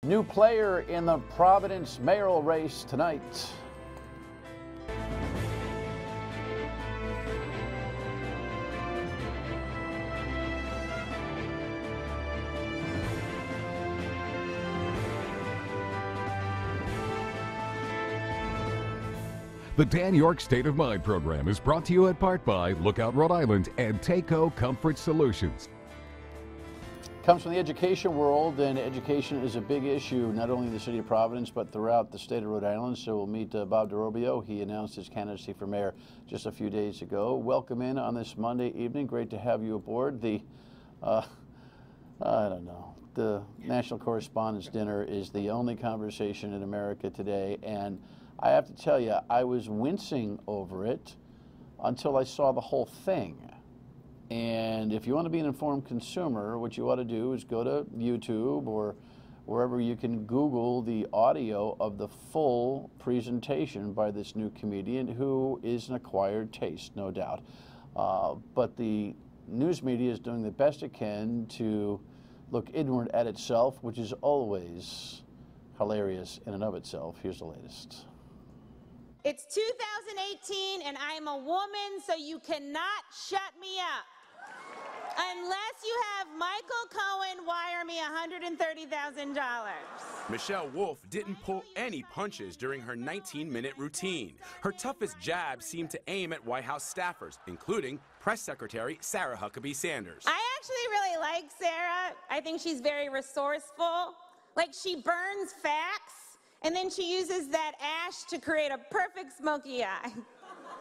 New player in the Providence mayoral race tonight. The Dan Yorke State of Mind program is brought to you in part by Lookout Rhode Island and Taco Comfort Solutions. Comes from the education world, and education is a big issue not only in the city of Providence but throughout the state of Rhode Island. So we'll meet Bob DeRobbio. He announced his candidacy for mayor just a few days ago. Welcome in on this Monday evening. Great to have you aboard. The I don't know. The National Correspondents Dinner is the only conversation in America today, and I have to tell you, I was wincing over it until I saw the whole thing. And if you want to be an informed consumer, what you ought to do is go to YouTube or wherever you can Google the audio of the full presentation by this new comedian who is an acquired taste, no doubt. But the news media is doing the best it can to look inward at itself, which is always hilarious in and of itself. Here's the latest. It's 2018 and I'm a woman, so you cannot shut me up. Unless you have Michael Cohen wire me $130,000. Michelle Wolf didn't pull any punches during her 19-minute routine. Her toughest jab seemed to aim at White House staffers, including Press Secretary Sarah Huckabee Sanders. I actually really like Sarah. I think she's very resourceful. Like, she burns facts, and then she uses that ash to create a perfect smoky eye.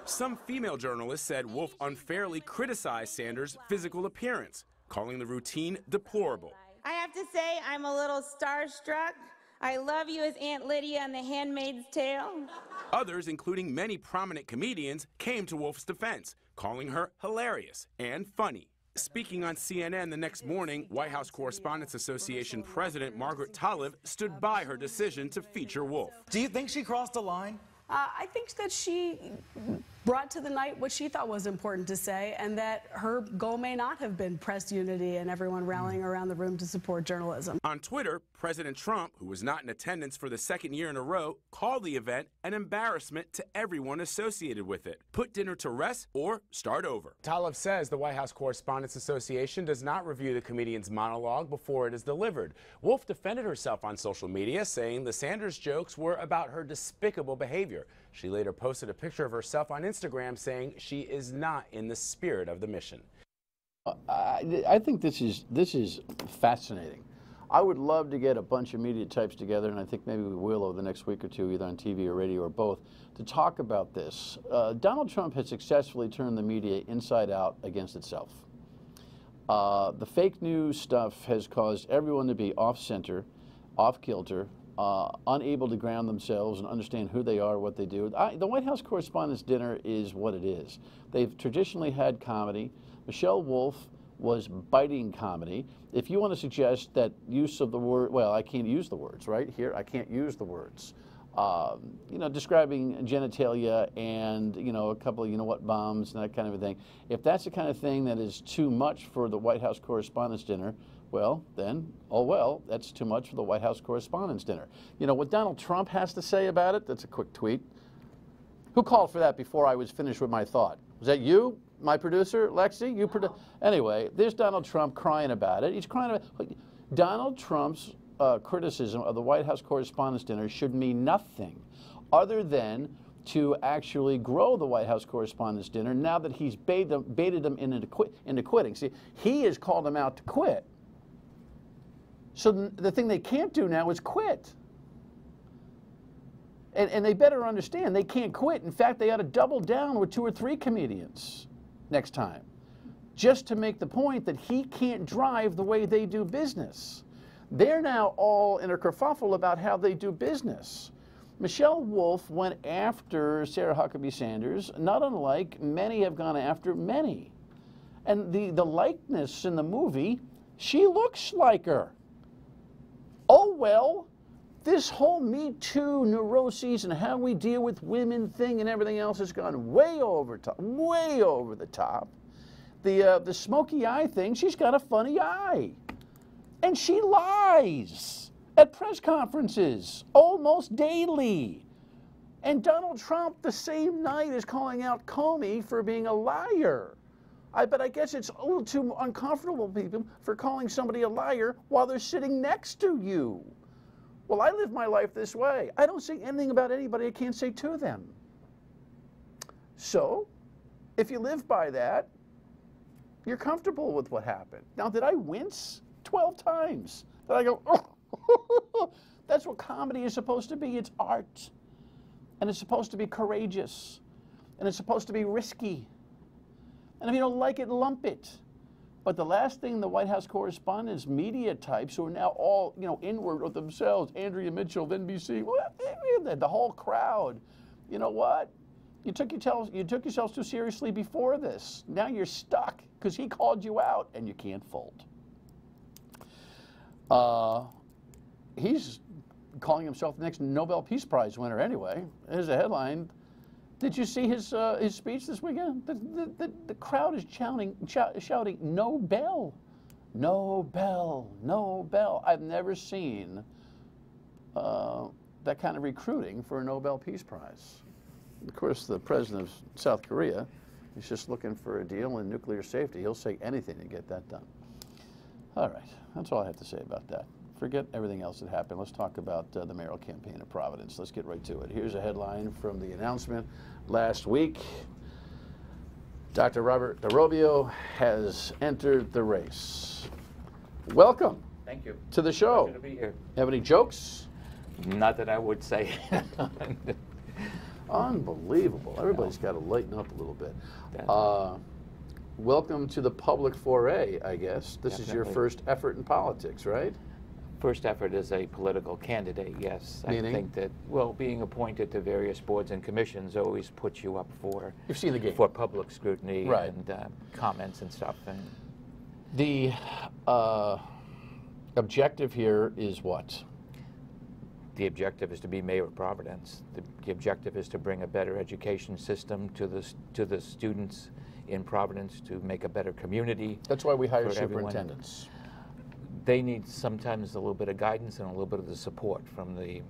Some female journalists said Wolf unfairly criticized Sanders' physical appearance, calling the routine deplorable. I have to say, I'm a little starstruck. I love you as Aunt Lydia in The Handmaid's Tale. Others, including many prominent comedians, came to Wolf's defense, calling her hilarious and funny. Speaking on CNN the next morning, White House Correspondents Association President Margaret Tolive stood by her decision to feature Wolf. Do you think she crossed a line? I think that she brought to the night what she thought was important to say, and that her goal may not have been press unity and everyone rallying around the room to support journalism. On Twitter, President Trump, who was not in attendance for the second year in a row, called the event an embarrassment to everyone associated with it. Put dinner to rest or start over. Tolive says the White House Correspondents Association does not review the comedian's monologue before it is delivered. Wolf defended herself on social media, saying the Sanders jokes were about her despicable behavior. She later posted a picture of herself on Instagram saying she is not in the spirit of the mission. I think this is fascinating. I would love to get a bunch of media types together, and I think maybe we will over the next week or two, either on TV or radio or both, to talk about this. Donald Trump has successfully turned the media inside out against itself. The fake news stuff has caused everyone to be off-center, off-kilter, unable to ground themselves and understand who they are, what they do. The White House Correspondents' Dinner is what it is. They've traditionally had comedy. Michelle Wolf was biting comedy. If you want to suggest that use of the word, well, I can't use the words, right? Here, I can't use the words. You know, describing genitalia and, you know, a couple of you-know-what bombs and that kind of a thing. If that's the kind of thing that is too much for the White House Correspondents' Dinner, well, then, oh well, that's too much for the White House Correspondents' Dinner. You know, what Donald Trump has to say about it, that's a quick tweet. Who called for that before I was finished with my thought? Was that you, my producer, Lexi? You Anyway, there's Donald Trump crying about it. He's crying about Donald Trump's criticism of the White House Correspondents' Dinner should mean nothing other than to actually grow the White House Correspondents' Dinner now that he's baited them into quitting. See, he has called them out to quit. So the thing they can't do now is quit. And they better understand they can't quit. In fact, they ought to double down with 2 or 3 comedians next time, just to make the point that he can't drive the way they do business. They're now all in a kerfuffle about how they do business. Michelle Wolf went after Sarah Huckabee Sanders, not unlike many have gone after many. And the likeness in the movie, she looks like her. Oh, well, this whole Me Too neuroses and how we deal with women thing and everything else has gone way over the top. The smoky eye thing, she's got a funny eye. And she lies. at press conferences almost daily. And Donald Trump, the same night, is calling out Comey for being a liar. But I guess it's a little too uncomfortable, people, for calling somebody a liar while they're sitting next to you. Well, I live my life this way. I don't say anything about anybody I can't say to them. So, if you live by that, you're comfortable with what happened. Now, did I wince 12 times? Did I go, oh? That's what comedy is supposed to be. It's art. And it's supposed to be courageous. And it's supposed to be risky. And if you don't like it, lump it. But the last thing the White House correspondents, media types who are now all, inward with themselves, Andrea Mitchell of NBC, the whole crowd, you know what? You took yourselves too seriously before this. Now you're stuck because he called you out and you can't fold. He's calling himself the next Nobel Peace Prize winner anyway. Here's a headline. Did you see his speech this weekend? The crowd is shouting, Nobel, Nobel, Nobel. I've never seen that kind of recruiting for a Nobel Peace Prize. Of course, the president of South Korea is just looking for a deal in nuclear safety. He'll say anything to get that done. All right, that's all I have to say about that. Forget everything else that happened. Let's talk about the mayoral campaign of Providence. Let's get right to it. Here's a headline from the announcement last week. Dr. Robert DeRobbio has entered the race. Welcome. Thank you. To the show. Pleasure to be here. Have any jokes? Not that I would say. Unbelievable. Everybody's got to lighten up a little bit. Welcome to the public foray, I guess. This is your first effort in politics, right? First effort as a political candidate, yes. Meaning? I think that, well, being appointed to various boards and commissions always puts you up for, you've seen the game, for public scrutiny, right, and comments and stuff. And the objective here is what? the objective is to be Mayor of Providence. The objective is to bring a better education system to the students in Providence, to make a better community. That's why we hire superintendents. They need sometimes a little bit of guidance and a little bit of the support from the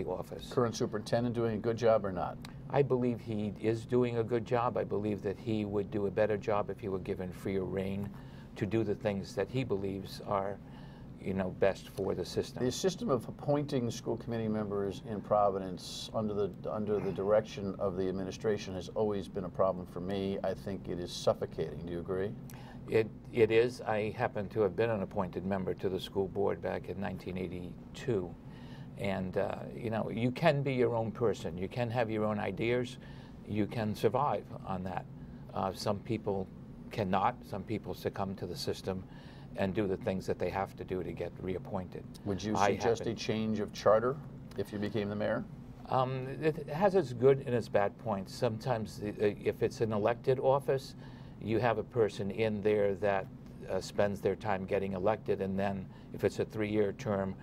office. Current superintendent doing a good job or not? I believe he is doing a good job. I believe that he would do a better job if he were given freer rein to do the things that he believes are, best for the system. The system of appointing school committee members in Providence under the direction of the administration has always been a problem for me. I think it is suffocating. Do you agree? It is. I happen to have been an appointed member to the school board back in 1982. And, you can be your own person. You can have your own ideas. You can survive on that. Some people cannot. Some people succumb to the system and do the things that they have to do to get reappointed. Would you suggest a change of charter if you became the mayor? It has its good and its bad points. Sometimes if it's an elected office, you have a person in there that spends their time getting elected, and then if it's a 3-year term,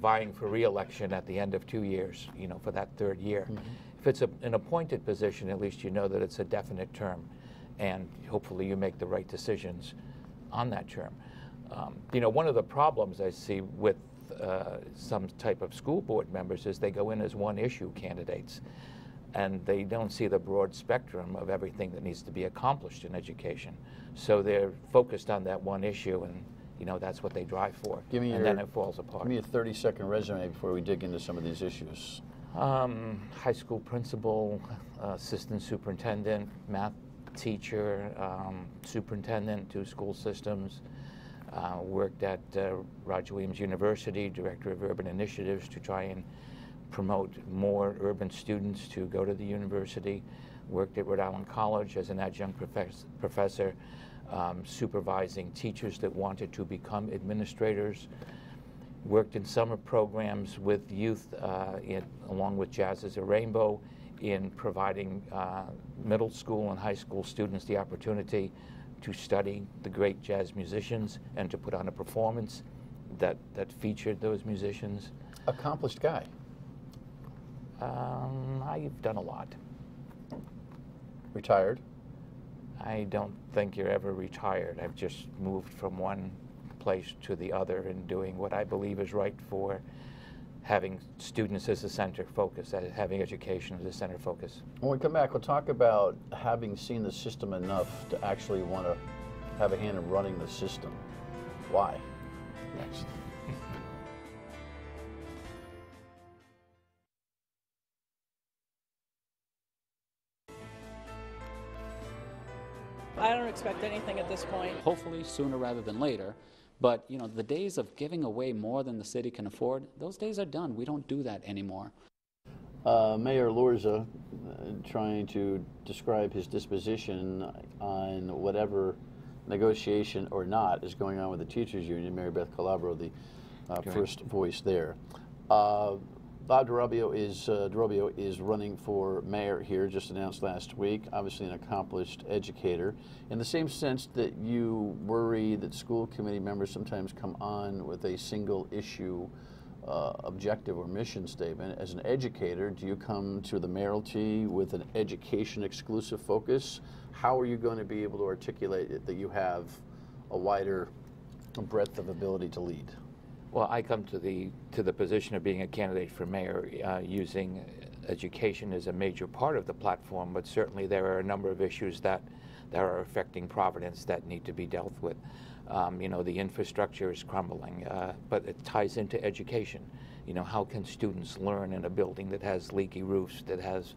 vying for re-election at the end of 2 years, for that 3rd year. Mm-hmm. If it's an appointed position, at least you know that it's a definite term, and hopefully you make the right decisions on that term. One of the problems I see with some type of school board members is they go in as one-issue candidates, and they don't see the broad spectrum of everything that needs to be accomplished in education. So they're focused on that one issue, and that's what they drive for, and then it falls apart. Give me a 30-second resume before we dig into some of these issues. High school principal, assistant superintendent, math teacher, superintendent, 2 school systems. Worked at Roger Williams University, director of urban initiatives to try and promote more urban students to go to the university. Worked at Rhode Island College as an adjunct professor, supervising teachers that wanted to become administrators. Worked in summer programs with youth, along with Jazz as a Rainbow, in providing middle school and high school students the opportunity to study the great jazz musicians and to put on a performance that featured those musicians. Accomplished guy. I've done a lot. Retired? I don't think you're ever retired. I've just moved from one place to the other and doing what I believe is right for having students as a center focus, having education as a center focus. When we come back, we'll talk about having seen the system enough to actually want to have a hand in running the system. Why? Next. I don't expect anything at this point. Hopefully sooner rather than later. But, you know, the days of giving away more than the city can afford, those days are done. We don't do that anymore. Mayor Lorza trying to describe his disposition on whatever negotiation or not is going on with the teachers union. Mary Beth Calabro, the first voice there. Bob DeRobbio is running for mayor here, just announced last week, obviously an accomplished educator. In the same sense that you worry that school committee members sometimes come on with a single issue objective or mission statement, as an educator, do you come to the mayoralty with an education exclusive focus? How are you going to be able to articulate it that you have a wider breadth of ability to lead? Well, I come to the position of being a candidate for mayor using education as a major part of the platform, but certainly there are a number of issues that are affecting Providence that need to be dealt with. You know, the infrastructure is crumbling, but it ties into education. You know, how can students learn in a building that has leaky roofs, that has,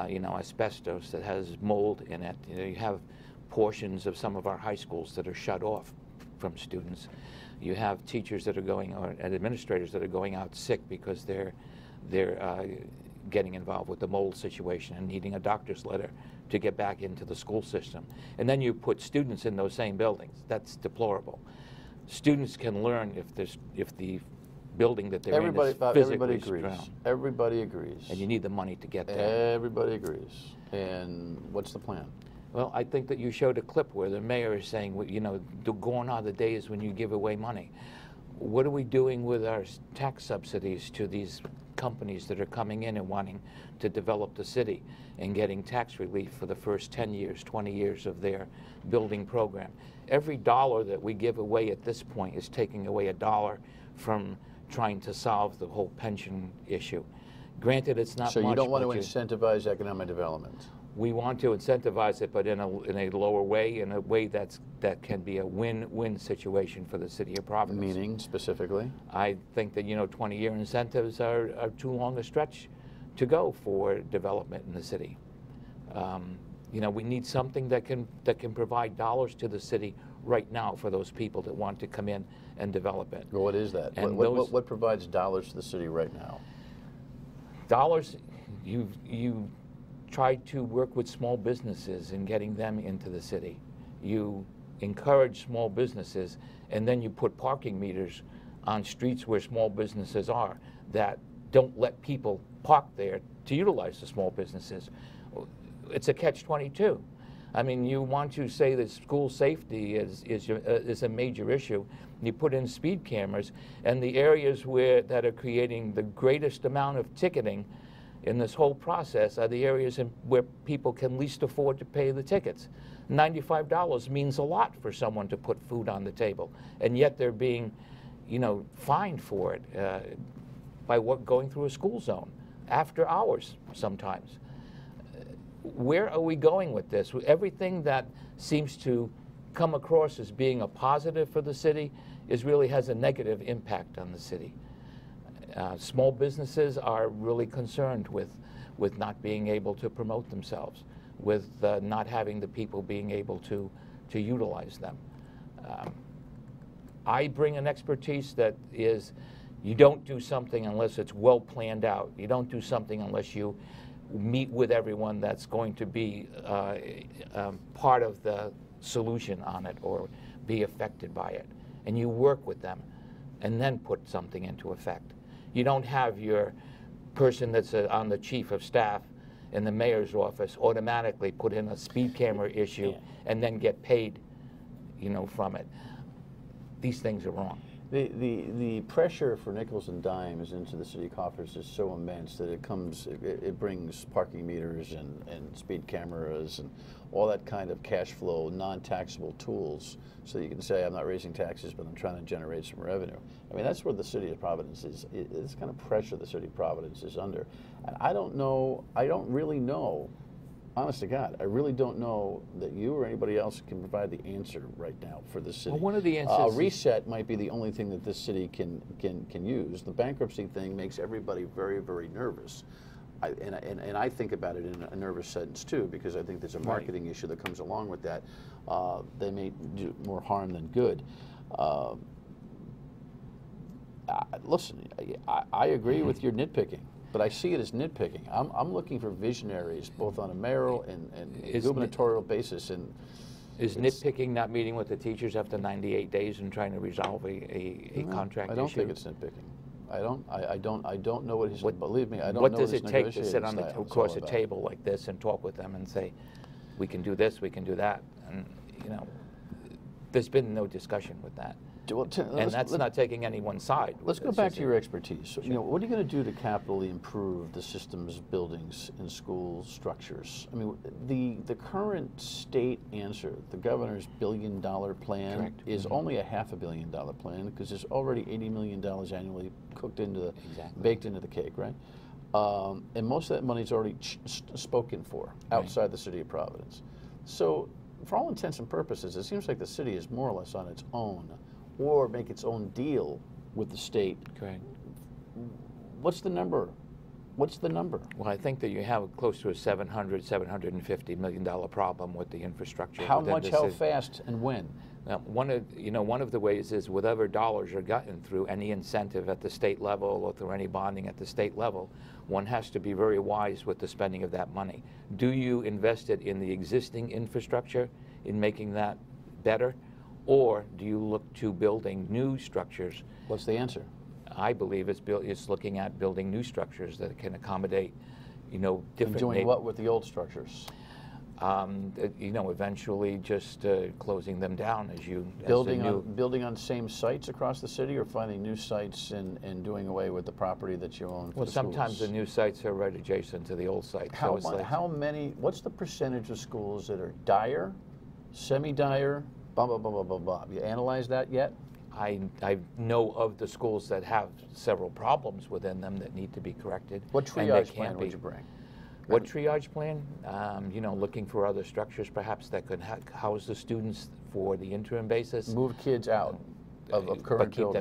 you know, asbestos, that has mold in it? You know, you have portions of some of our high schools that are shut off from students. You have teachers that are going, and administrators that are going out sick because they're getting involved with the mold situation and needing a doctor's letter to get back into the school system. And then you put students in those same buildings. That's deplorable. Students can learn if the building that they're in is physically strong. Everybody agrees. And you need the money to get there. Everybody agrees. And what's the plan? Well, I think that you showed a clip where the mayor is saying, you know, gone are the days when you give away money. What are we doing with our tax subsidies to these companies that are coming in and wanting to develop the city and getting tax relief for the first 10 years, 20 years of their building program? Every dollar that we give away at this point is taking away a dollar from trying to solve the whole pension issue. Granted, it's not much. So you don't want to incentivize economic development? We want to incentivize it, but in a lower way, in a way that can be a win-win situation for the city of Providence. Meaning, specifically? I think that, you know, 20-year incentives are too long a stretch to go for development in the city. You know, we need something that can provide dollars to the city right now for those people that want to come in and develop it. Well, what is that? And what provides dollars to the city right now? Dollars, you try to work with small businesses and getting them into the city. You encourage small businesses, and then you put parking meters on streets where small businesses are that don't let people park there to utilize the small businesses. It's a catch-22. I mean, you want to say that school safety is a major issue. You put in speed cameras, and the areas that are creating the greatest amount of ticketing in this whole process are the areas where people can least afford to pay the tickets. $95 means a lot for someone to put food on the table, and yet they're being, you know, fined for it by going through a school zone after hours sometimes. Where are we going with this? Everything that seems to come across as being a positive for the city really has a negative impact on the city. Small businesses are really concerned with not being able to promote themselves, with not having the people being able to utilize them. I bring an expertise that is, you don't do something unless it's well planned out. You don't do something unless you meet with everyone that's going to be part of the solution on it or be affected by it. And you work with them and then put something into effect. You don't have your person that's on the chief of staff in the mayor's office automatically put in a speed camera issue and then get paid, you know, from it. These things are wrong. The pressure for nickels and dimes into the city coffers is so immense that it brings parking meters and speed cameras and all that kind of cash flow, non-taxable tools, so you can say, I'm not raising taxes, but I'm trying to generate some revenue. I mean, that's where the city of Providence is. It's kind of pressure the city of Providence is under. And I don't really know, honest to God, I really don't know that you or anybody else can provide the answer right now for this city. Well, one of the answers a reset might be the only thing that this city can use. The bankruptcy thing makes everybody very, very nervous. And I think about it in a nervous sense too, because I think there's a marketing issue that comes along with that. They may do more harm than good. Listen, I agree with your nitpicking, but I see it as nitpicking. I'm looking for visionaries, both on a mayoral and gubernatorial basis. And is nitpicking not meeting with the teachers after 98 days and trying to resolve a contract issue? I don't think it's nitpicking. I don't know what he's. Believe me, I don't what know does what it take to sit on across a about. table like this and talk with them and say, we can do this, we can do that, and there's been no discussion with that. And that's not taking anyone's side. Let's go back to your expertise. So, what are you going to do to capitally improve the systems, buildings, and school structures? I mean, the current state answer, the governor's $1 billion plan, is only a $500 million plan, because there's already $80 million annually cooked into baked into the cake, right? And most of that money's already spoken for outside the city of Providence. So, for all intents and purposes, it seems like the city is more or less on its own, or make its own deal with the state. Correct. What's the number? What's the number? Well, I think that you have close to a $750 million problem with the infrastructure. How much, how fast, and when? Now, one of the ways is whatever dollars are gotten through any incentive at the state level or through any bonding at the state level, one has to be very wise with the spending of that money. Do you invest it in the existing infrastructure, in making that better? Or do you look to building new structures? What's the answer? I believe it's looking at building new structures that can accommodate, different. And doing what with the old structures? Eventually just closing them down as you building on same sites across the city, or finding new sites and doing away with the property that you own. Well, sometimes the new sites are right adjacent to the old sites. How many? What's the percentage of schools that are dire, semi-dire? Blah, blah, blah, blah, blah, blah. Have you analyzed that yet? I know of the schools that have several problems within them that need to be corrected. What triage plan would you bring? What triage plan? Looking for other structures perhaps that could house the students for the interim basis. Move kids out of current buildings.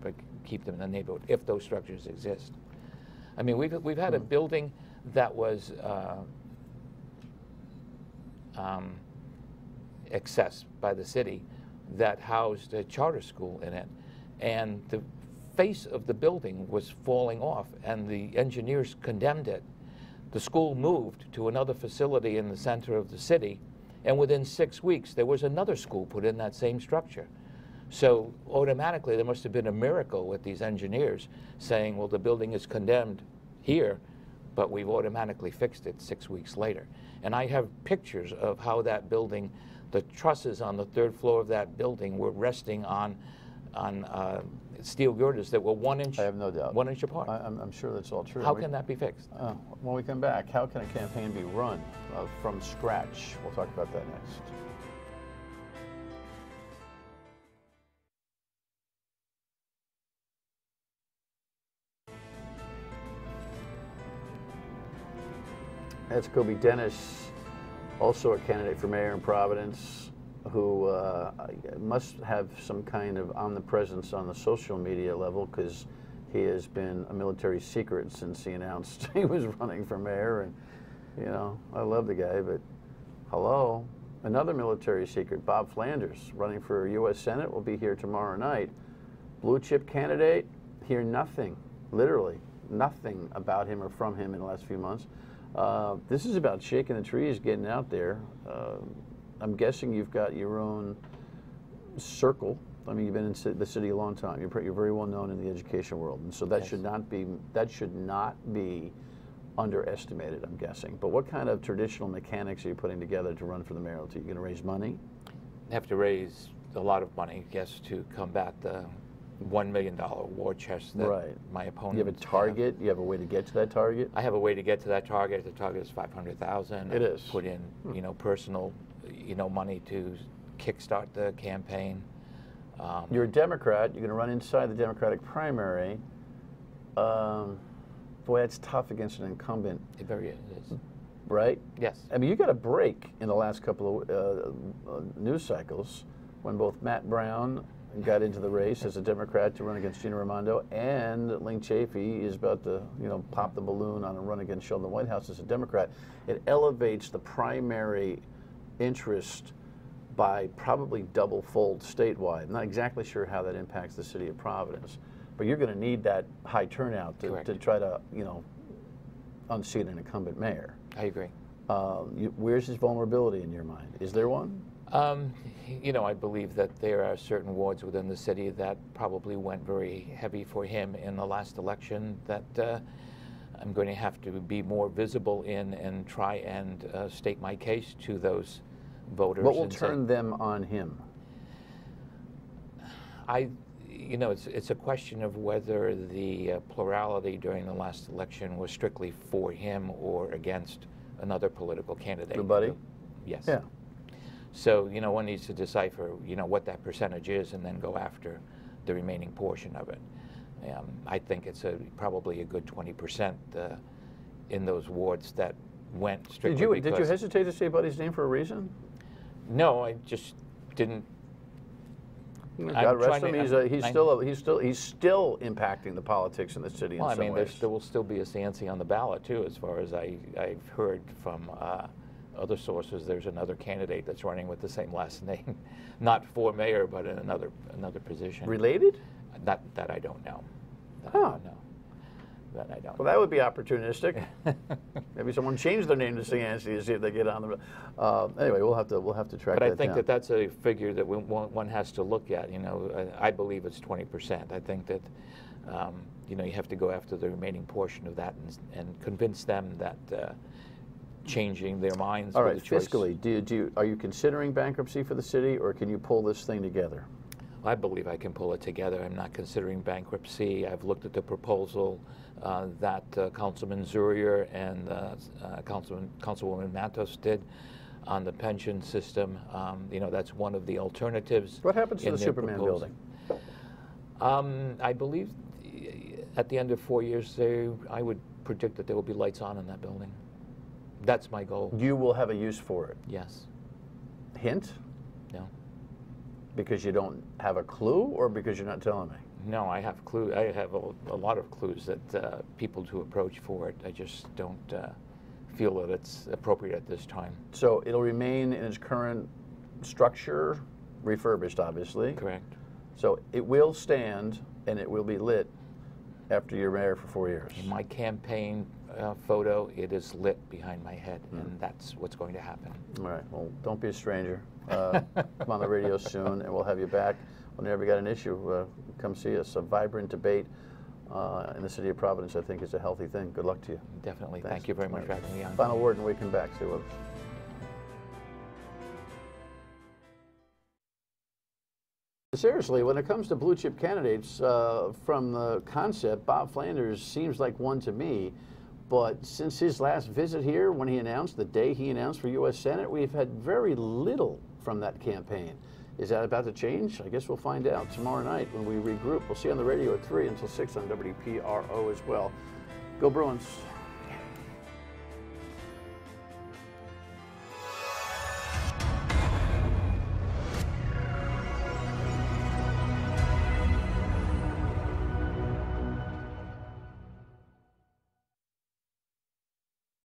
But keep them in the neighborhood, if those structures exist. I mean, we've had a building that was accessed by the city that housed a charter school in it, and the face of the building was falling off, and the engineers condemned it. The school moved to another facility in the center of the city, and within 6 weeks there was another school put in that same structure. So automatically there must have been a miracle with these engineers saying, well, the building is condemned here, but we've automatically fixed it 6 weeks later. And I have pictures of how that building, the trusses on the third floor of that building were resting on steel girders that were 1 inch. I have no doubt. 1 inch apart. I'm sure that's all true. How can that be fixed? When we come back, how can a campaign be run from scratch? We'll talk about that next. That's Kobe Dennis, also a candidate for mayor in Providence, who must have some kind of omnipresence on the social media level, because he has been a military secret since he announced he was running for mayor. And, I love the guy, but hello. Another military secret, Bob Flanders, running for U.S. Senate, will be here tomorrow night. Blue chip candidate, hear nothing, literally nothing about him or from him in the last few months. This is about shaking the trees, getting out there. I'm guessing you've got your own circle. I mean, you've been in the city a long time. You're very well known in the education world, and so that should not be underestimated, I'm guessing. But what kind of traditional mechanics are you putting together to run for the mayoralty? Are you going to raise money? Have to raise a lot of money, I guess, to combat $1 million war chest that right. my opponent. You have a target? You have a way to get to that target? I have a way to get to that target. The target is $500,000. It is. Put in, you know, personal, you know, money to kickstart the campaign. You're a Democrat. You're going to run inside the Democratic primary. Boy, that's tough against an incumbent. It very is. Right? Yes. I mean, you got a break in the last couple of news cycles when both Matt Brown got into the race as a Democrat to run against Gina Raimondo, and Ling Chafee is about to, you know, pop the balloon on a run against Sheldon Whitehouse as a Democrat. It elevates the primary interest by probably double-fold statewide. I'm not exactly sure how that impacts the city of Providence, but you're going to need that high turnout to try to, you know, unseat an incumbent mayor. I agree. Where's his vulnerability in your mind? Is there one? You know, I believe that there are certain wards within the city that probably went very heavy for him in the last election that I'm going to have to be more visible in and try and state my case to those voters. What will turn them on him? You know, it's a question of whether the plurality during the last election was strictly for him or against another political candidate. Your buddy? Yes. Yeah. So, you know, one needs to decipher, you know, what that percentage is and then go after the remaining portion of it. I think it's probably a good 20% in those wards that went strictly Did you hesitate to say Buddy's name for a reason? No, I just didn't. God rest him. He's still impacting the politics in the city. Well, in some I mean, ways. there will still be a Cianci on the ballot too, as far as I've heard from other sources. There's another candidate that's running with the same last name, not for mayor, but in another position. Related? That I don't know. Huh. I don't know. That I don't. Well, that would be opportunistic. Maybe someone changed their name to Cianci to see if they get on the. Anyway, we'll have to track that down. But I think that that's a figure that one has to look at. You know, I believe it's 20%. I think that you know, you have to go after the remaining portion of that and convince them that changing their minds. All right, with the choice. fiscally, are you considering bankruptcy for the city, or can you pull this thing together? I believe I can pull it together. I'm not considering bankruptcy. I've looked at the proposal that Councilman Zurier and Councilwoman Matos did on the pension system. You know, that's one of the alternatives. What happens to the Superman building? I believe at the end of 4 years, I would predict that there will be lights on in that building. That's my goal. You will have a use for it? Yes. Hint? No. Because you don't have a clue, or because you're not telling me? No, I have clue. I have a lot of clues that people to approach for it. I just don't feel that it's appropriate at this time. So it'll remain in its current structure, refurbished, obviously. Correct. So it will stand and it will be lit after you're mayor for 4 years. In my campaign photo, it is lit behind my head, and that's what's going to happen. All right. Well, don't be a stranger. Come on the radio soon, and we'll have you back. Whenever you got an issue, come see us. A vibrant debate in the city of Providence, I think, is a healthy thing. Good luck to you. Definitely. Thanks. Thank you very much for having me on. Final word, and we come back. Stay with us. Seriously, when it comes to blue chip candidates, from the concept, Bob Flanders seems like one to me. But since his last visit here, when he announced, the day he announced for U.S. Senate, we've had very little from that campaign. Is that about to change? I guess we'll find out tomorrow night when we regroup. We'll see you on the radio at 3 until 6 on WPRO as well. Go Bruins.